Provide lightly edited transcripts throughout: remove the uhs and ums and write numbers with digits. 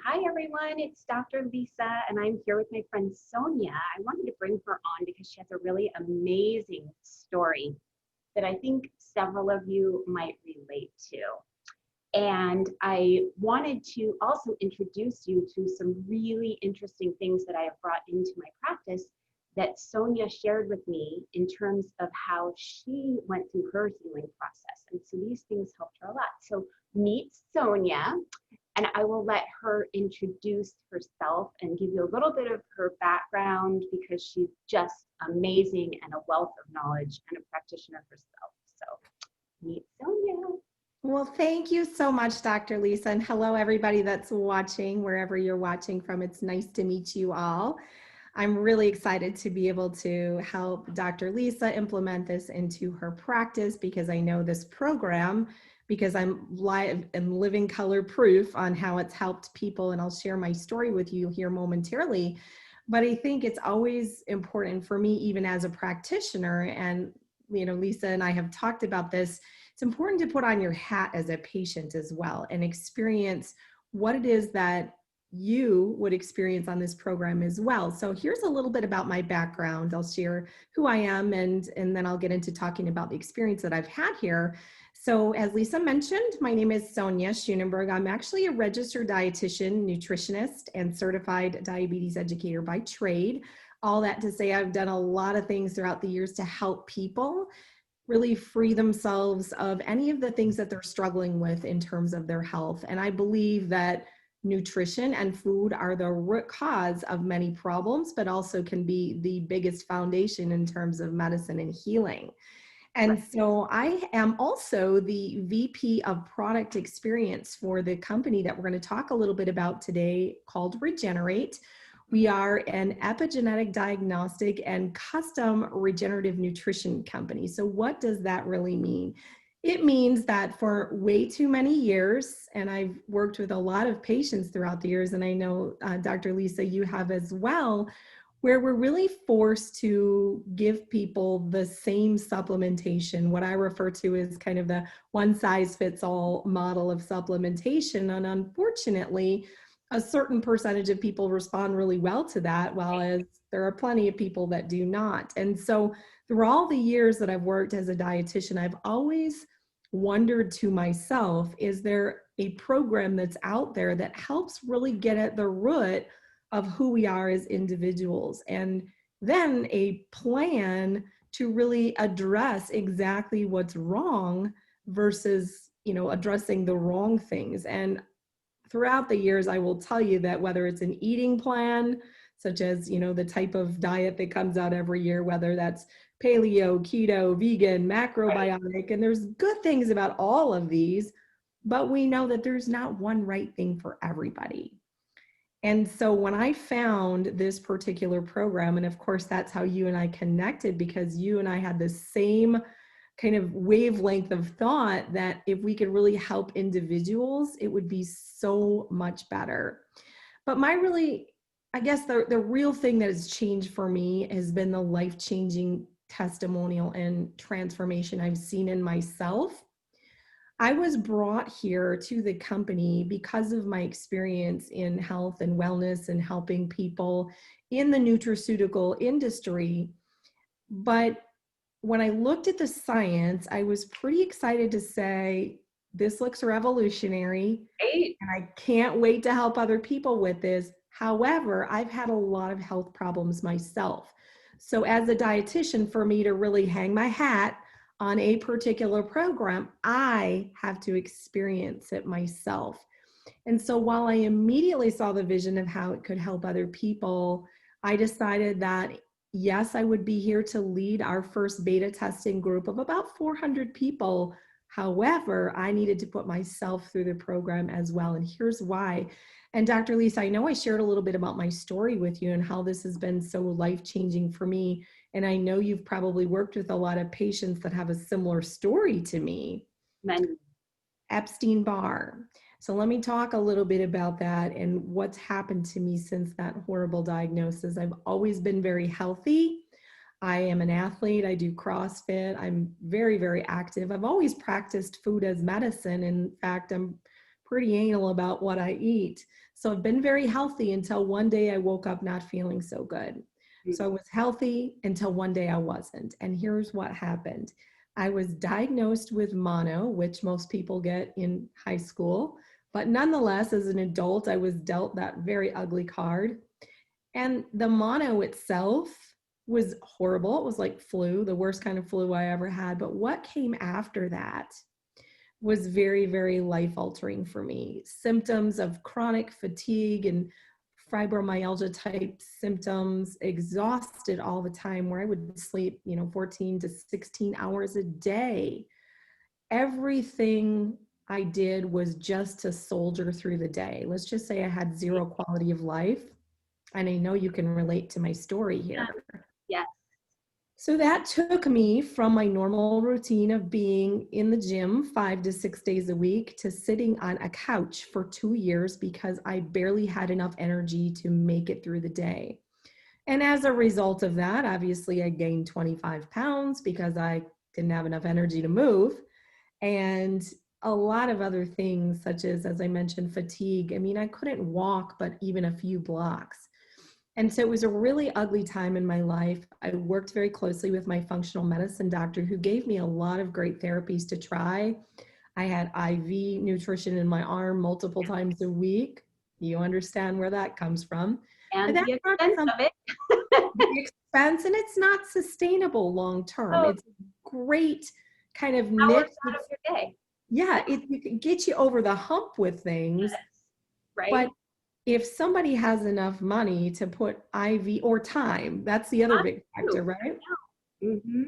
Hi everyone, it's Dr. Lisa and I'm here with my friend Sonja. I wanted to bring her on because she has a really amazing story that I think several of you might relate to. And I wanted to also introduce you to some really interesting things that I have brought into my practice that Sonja shared with me in terms of how she went through her healing process. And so these things helped her a lot. So meet Sonja, and I will let her introduce herself and give you a little bit of her background because she's just amazing and a wealth of knowledge and a practitioner herself. So meet Sonja. Well, thank you so much, Dr. Lisa, and hello, everybody that's watching, wherever you're watching from. It's nice to meet you all. I'm really excited to be able to help Dr. Lisa implement this into her practice because I know this program, because I'm live and living color proof on how it's helped people, and I'll share my story with you here momentarily. But I think it's always important for me, even as a practitioner, and Lisa and I have talked about this, it's important to put on your hat as a patient as well and experience what it is that you would experience on this program as well. So here's a little bit about my background. I'll share who I am and then I'll get into talking about the experience that I've had here. So as Lisa mentioned, my name is Sonja Schoonenberg. I'm actually a registered dietitian, nutritionist, and certified diabetes educator by trade. All that to say, I've done a lot of things throughout the years to help people really free themselves of any of the things that they're struggling with in terms of their health. And I believe that nutrition and food are the root cause of many problems, but also can be the biggest foundation in terms of medicine and healing. And so I am also the VP of product experience for the company that we're going to talk a little bit about today called Regenerate. We are an epigenetic diagnostic and custom regenerative nutrition company. So what does that really mean? It means that for way too many years, and I've worked with a lot of patients throughout the years, and I know Dr. Lisa, you have as well, where we're really forced to give people the same supplementation, what I refer to as kind of the one size fits all model of supplementation. And unfortunately, a certain percentage of people respond really well to that, while there are plenty of people that do not. And so through all the years that I've worked as a dietitian, I've always wondered to myself, is there a program that's out there that helps really get at the root of who we are as individuals, and then a plan to really address exactly what's wrong versus, addressing the wrong things. And throughout the years, I will tell you that whether it's an eating plan, such as, the type of diet that comes out every year, whether that's paleo, keto, vegan, macrobiotic, and there's good things about all of these, but we know that there's not one right thing for everybody. And so when I found this particular program, and of course, that's how you and I connected, because you and I had the same kind of wavelength of thought that if we could really help individuals, it would be so much better. But I guess the real thing that has changed for me has been the life-changing testimonial and transformation I've seen in myself. I was brought here to the company because of my experience in health and wellness and helping people in the nutraceutical industry. But when I looked at the science, I was pretty excited to say, this looks revolutionary, and I can't wait to help other people with this. However, I've had a lot of health problems myself. So as a dietitian, for me to really hang my hat on a particular program, I have to experience it myself. And so while I immediately saw the vision of how it could help other people, I decided that yes, I would be here to lead our first beta testing group of about 400 people. However, I needed to put myself through the program as well. And here's why. And Dr. Lisa, I know I shared a little bit about my story with you and how this has been so life-changing for me. And I know you've probably worked with a lot of patients that have a similar story to me. Many. Epstein-Barr. So let me talk a little bit about that and what's happened to me since that horrible diagnosis. I've always been very healthy. I am an athlete. I do CrossFit. I'm very, very active. I've always practiced food as medicine. In fact, I'm pretty anal about what I eat. So I've been very healthy until one day I woke up not feeling so good. So I was healthy until one day I wasn't. And here's what happened. I was diagnosed with mono, which most people get in high school. But nonetheless, as an adult, I was dealt that very ugly card. And the mono itself was horrible. It was like flu, the worst kind of flu I ever had. But what came after that was very, very life altering for me. Symptoms of chronic fatigue and fibromyalgia type symptoms, exhausted all the time, where I would sleep, 14 to 16 hours a day. Everything I did was just to soldier through the day. Let's just say I had zero quality of life. And I know you can relate to my story here. Yes. So that took me from my normal routine of being in the gym 5 to 6 days a week to sitting on a couch for 2 years because I barely had enough energy to make it through the day. And as a result of that, obviously I gained 25 pounds because I didn't have enough energy to move. And a lot of other things, such as I mentioned, fatigue. I mean, I couldn't walk but even a few blocks. And so it was a really ugly time in my life. I worked very closely with my functional medicine doctor, who gave me a lot of great therapies to try. I had IV nutrition in my arm multiple times a week. You understand where that comes from. And But the expense of it. the expense, and it's not sustainable long term. Oh, it's a great kind of hours niche. out of your day. Yeah, it can get you over the hump with things. Yes. Right. But if somebody has enough money to put IV or time, that's the other big factor, right? Mm-hmm.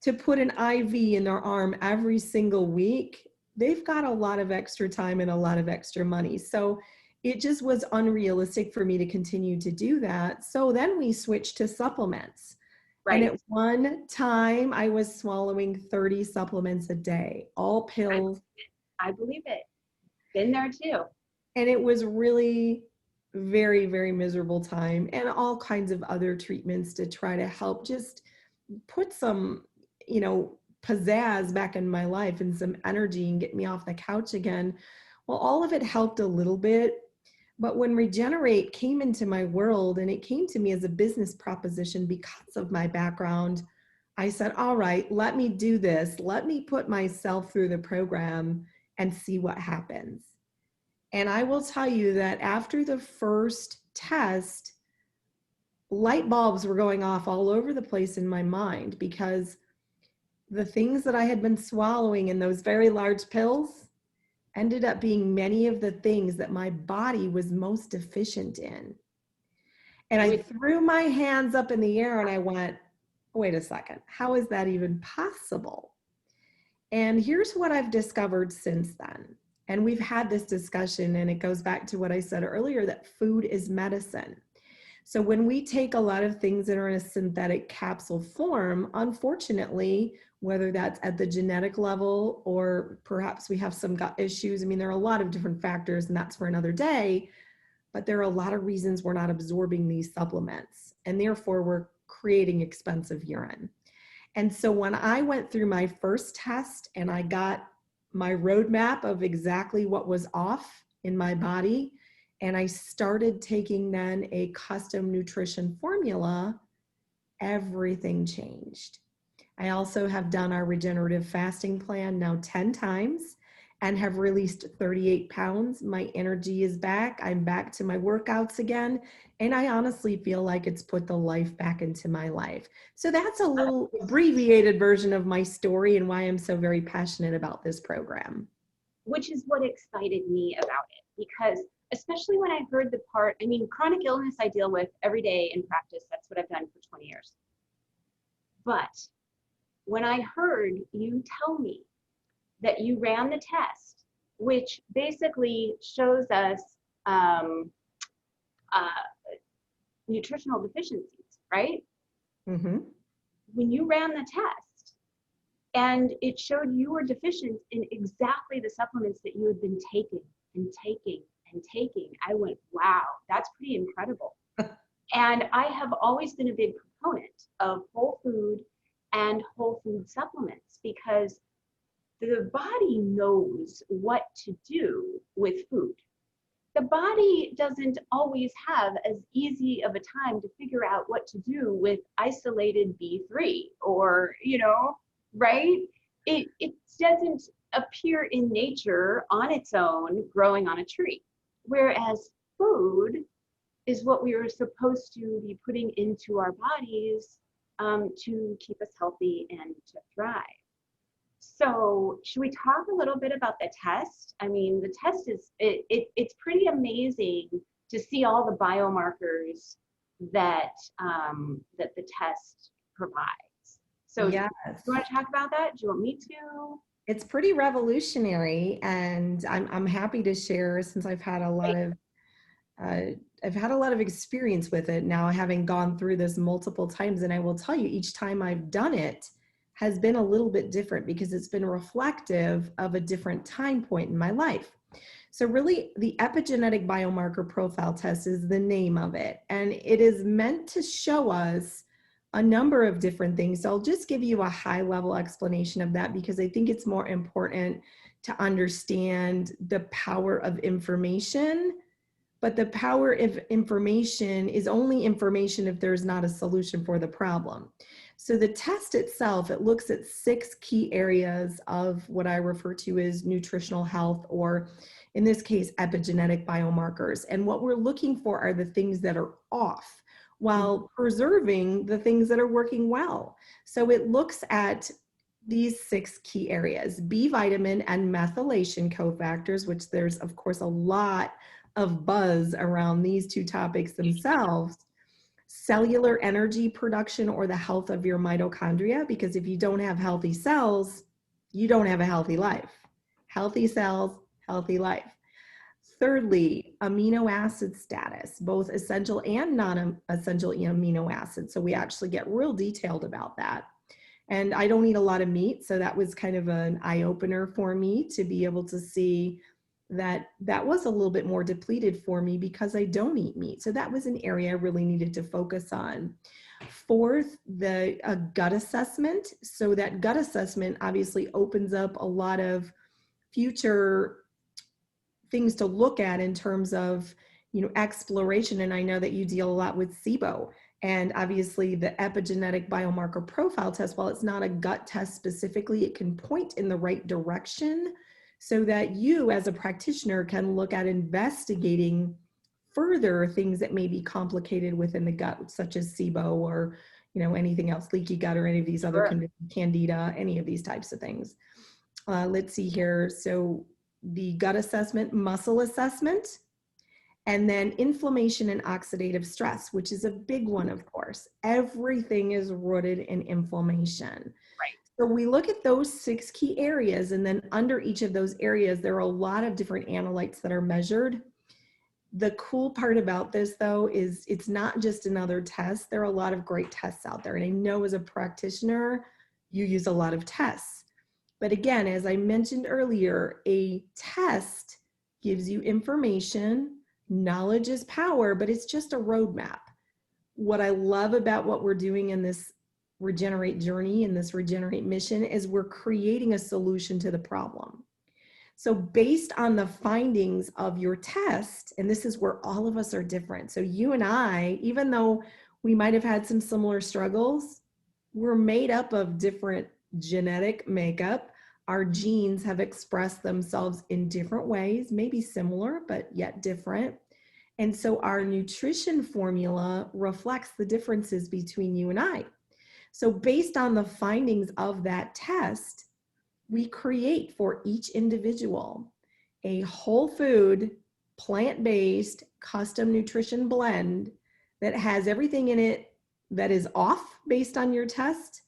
To put an IV in their arm every single week, they've got a lot of extra time and a lot of extra money. So it just was unrealistic for me to continue to do that. So then we switched to supplements. Right. And at one time, I was swallowing 30 supplements a day, all pills. I believe it. Been there too. And it was really very, very miserable time, and all kinds of other treatments to try to help just put some, pizzazz back in my life and some energy and get me off the couch again. Well, all of it helped a little bit. But when Regenerate came into my world, and it came to me as a business proposition because of my background, I said, all right, let me do this. Let me put myself through the program and see what happens. And I will tell you that after the first test, light bulbs were going off all over the place in my mind, because the things that I had been swallowing in those very large pills ended up being many of the things that my body was most deficient in. And I threw my hands up in the air and I went, wait a second, how is that even possible? And here's what I've discovered since then. And we've had this discussion, and it goes back to what I said earlier, that food is medicine. So when we take a lot of things that are in a synthetic capsule form, unfortunately, whether that's at the genetic level or perhaps we have some gut issues, I mean, there are a lot of different factors, and that's for another day, but there are a lot of reasons we're not absorbing these supplements, and therefore we're creating expensive urine. And so when I went through my first test and I got my roadmap of exactly what was off in my body, and I started taking then a custom nutrition formula, everything changed. I also have done our regenerative fasting plan now 10 times and have released 38 pounds. My energy is back. I'm back to my workouts again. And I honestly feel like it's put the life back into my life. So that's a little abbreviated version of my story and why I'm so very passionate about this program. Which is what excited me about it, because especially when I heard the part, I mean, chronic illness I deal with every day in practice. That's what I've done for 20 years. But when I heard you tell me that you ran the test, which basically shows us nutritional deficiencies, right? Mm-hmm. When you ran the test and it showed you were deficient in exactly the supplements that you had been taking and taking and taking, I went, wow, that's pretty incredible. And I have always been a big proponent of whole food and whole food supplements, because the body knows what to do with food. The body doesn't always have as easy of a time to figure out what to do with isolated B3 or, right? It doesn't appear in nature on its own growing on a tree. Whereas food is what we are supposed to be putting into our bodies to keep us healthy and to thrive. So should we talk a little bit about the test? I mean, the test is, it's pretty amazing to see all the biomarkers that, that the test provides. So Yes. do you want to talk about that? Do you want me to? It's pretty revolutionary, and I'm happy to share since I've had a lot of experience with it now, having gone through this multiple times. And I will tell you, each time I've done it has been a little bit different because it's been reflective of a different time point in my life. So really, the epigenetic biomarker profile test is the name of it, and it is meant to show us a number of different things. So I'll just give you a high level explanation of that because I think it's more important to understand the power of information. But the power of information is only information if there's not a solution for the problem. So the test itself, it looks at 6 key areas of what I refer to as nutritional health, or in this case, epigenetic biomarkers. And what we're looking for are the things that are off while preserving the things that are working well. So it looks at these 6 key areas: B vitamin and methylation cofactors, which there's of course a lot of buzz around these 2 topics themselves. Cellular energy production, or the health of your mitochondria, because if you don't have healthy cells, you don't have a healthy life. Healthy cells, healthy life. Thirdly, amino acid status, both essential and non-essential amino acids. So we actually get real detailed about that. And I don't eat a lot of meat, so that was kind of an eye-opener for me to be able to see that that was a little bit more depleted for me because I don't eat meat. So that was an area I really needed to focus on. Fourth, the gut assessment. So that gut assessment obviously opens up a lot of future things to look at in terms of, exploration. And I know that you deal a lot with SIBO. And obviously the epigenetic biomarker profile test, while it's not a gut test specifically, it can point in the right direction so that you as a practitioner can look at investigating further things that may be complicated within the gut, such as SIBO or, anything else, leaky gut, or any of these other conditions, candida, any of these types of things. Let's see here. So the gut assessment, muscle assessment, and then inflammation and oxidative stress, which is a big one, of course. Everything is rooted in inflammation. Right. So we look at those 6 key areas, and then under each of those areas, there are a lot of different analytes that are measured. The cool part about this, though, is it's not just another test. There are a lot of great tests out there. And I know as a practitioner, you use a lot of tests. But again, as I mentioned earlier, a test gives you information. Knowledge is power, but it's just a roadmap. What I love about what we're doing in this Regenerate journey, in this Regenerate mission, is we're creating a solution to the problem. So based on the findings of your test, and this is where all of us are different. So you and I, even though we might have had some similar struggles, we're made up of different genetic makeup. Our genes have expressed themselves in different ways, maybe similar, but yet different. And so our nutrition formula reflects the differences between you and I. So based on the findings of that test, we create for each individual a whole food, plant-based, custom nutrition blend that has everything in it that is off based on your test,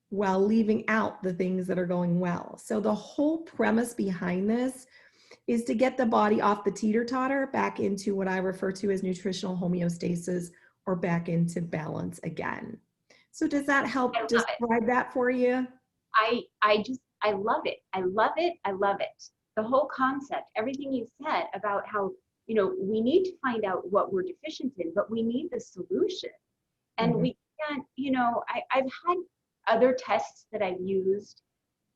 while leaving out the things that are going well. So the whole premise behind this is to get the body off the teeter-totter back into what I refer to as nutritional homeostasis, or back into balance again. So does that help describe that for you? I love it. I love it. I love it. The whole concept, everything you said about how, we need to find out what we're deficient in, but we need the solution. And we can't, I've had other tests that I've used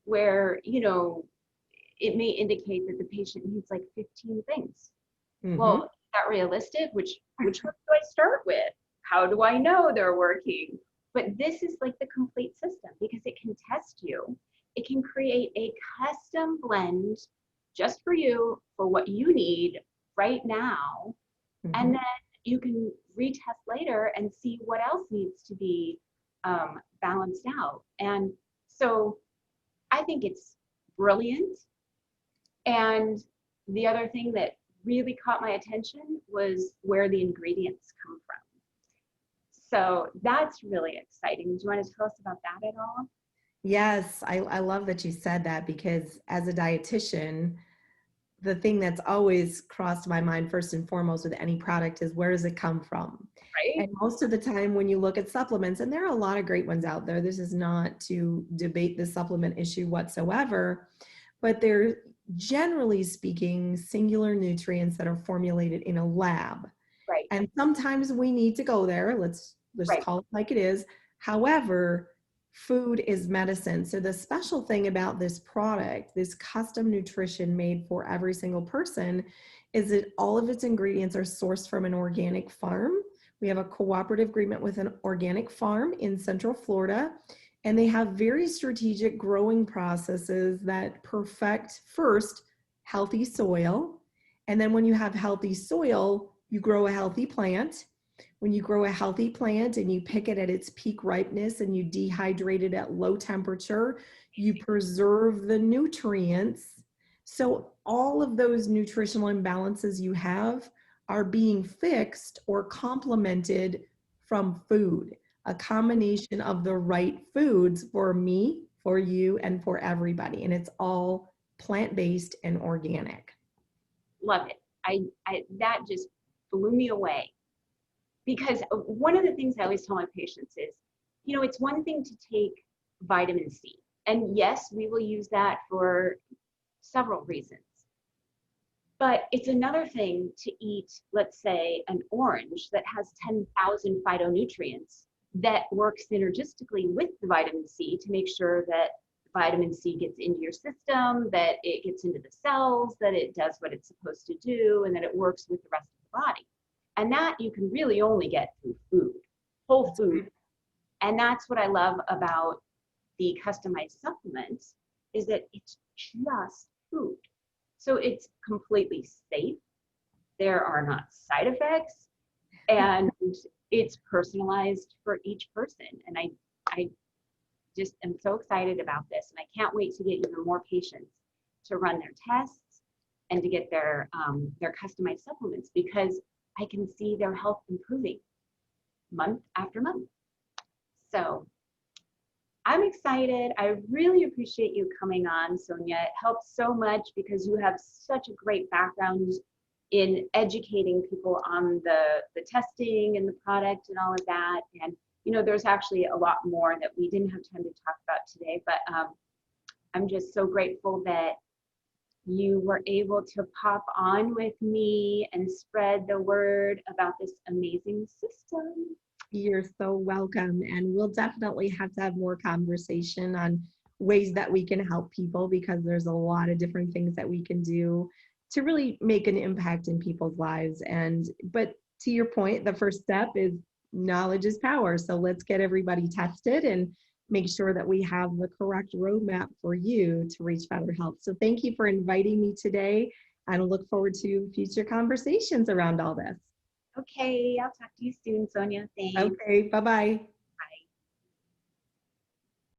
where, it may indicate that the patient needs like 15 things. Mm-hmm. Well, is that realistic? Which one do I start with? How do I know they're working? But this is like the complete system because it can test you. It can create a custom blend just for you for what you need right now. Mm-hmm. And then you can retest later and see what else needs to be balanced out. And so I think it's brilliant. And the other thing that really caught my attention was where the ingredients come from. So that's really exciting. Do you want to tell us about that at all? Yes, I love that you said that, because as a dietitian, the thing that's always crossed my mind first and foremost with any product is, where does it come from? Right? And most of the time when you look at supplements, and there are a lot of great ones out there, this is not to debate the supplement issue whatsoever, but they're, generally speaking, singular nutrients that are formulated in a lab. Right. And sometimes we need to go there. Let's Right. call it like it is. However, food is medicine. So the special thing about this product, this custom nutrition made for every single person, is that all of its ingredients are sourced from an organic farm. We have a cooperative agreement with an organic farm in Central Florida, and they have very strategic growing processes that perfect, first, healthy soil. And then when you have healthy soil, you grow a healthy plant. When you grow a healthy plant and you pick it at its peak ripeness and you dehydrate it at low temperature, you preserve the nutrients. So all of those nutritional imbalances you have are being fixed or complemented from food, a combination of the right foods for me, for you, and for everybody. And it's all plant-based and organic. Love it. That just blew me away. Because one of the things I always tell my patients is, it's one thing to take vitamin C. And yes, we will use that for several reasons. But it's another thing to eat, let's say, an orange that has 10,000 phytonutrients that work synergistically with the vitamin C to make sure that vitamin C gets into your system, that it gets into the cells, that it does what it's supposed to do, and that it works with the rest of the body. And that you can really only get through food, whole food. And that's what I love about the customized supplements, is that it's just food. So it's completely safe. There are not side effects, and it's personalized for each person. And I just am so excited about this, and I can't wait to get even more patients to run their tests and to get their customized supplements, because I can see their health improving month after month. So I'm excited. I really appreciate you coming on, Sonja. It helps so much because you have such a great background in educating people on the testing and the product and all of that. And, there's actually a lot more that we didn't have time to talk about today, but I'm just so grateful that you were able to pop on with me and spread the word about this amazing system. You're so welcome. And we'll definitely have to have more conversation on ways that we can help people, because there's a lot of different things that we can do to really make an impact in people's lives. But to your point, the first step is knowledge is power. So let's get everybody tested and make sure that we have the correct roadmap for you to reach better health. So thank you for inviting me today, and I look forward to future conversations around all this. Okay, I'll talk to you soon, Sonja. Thanks. Okay, bye-bye.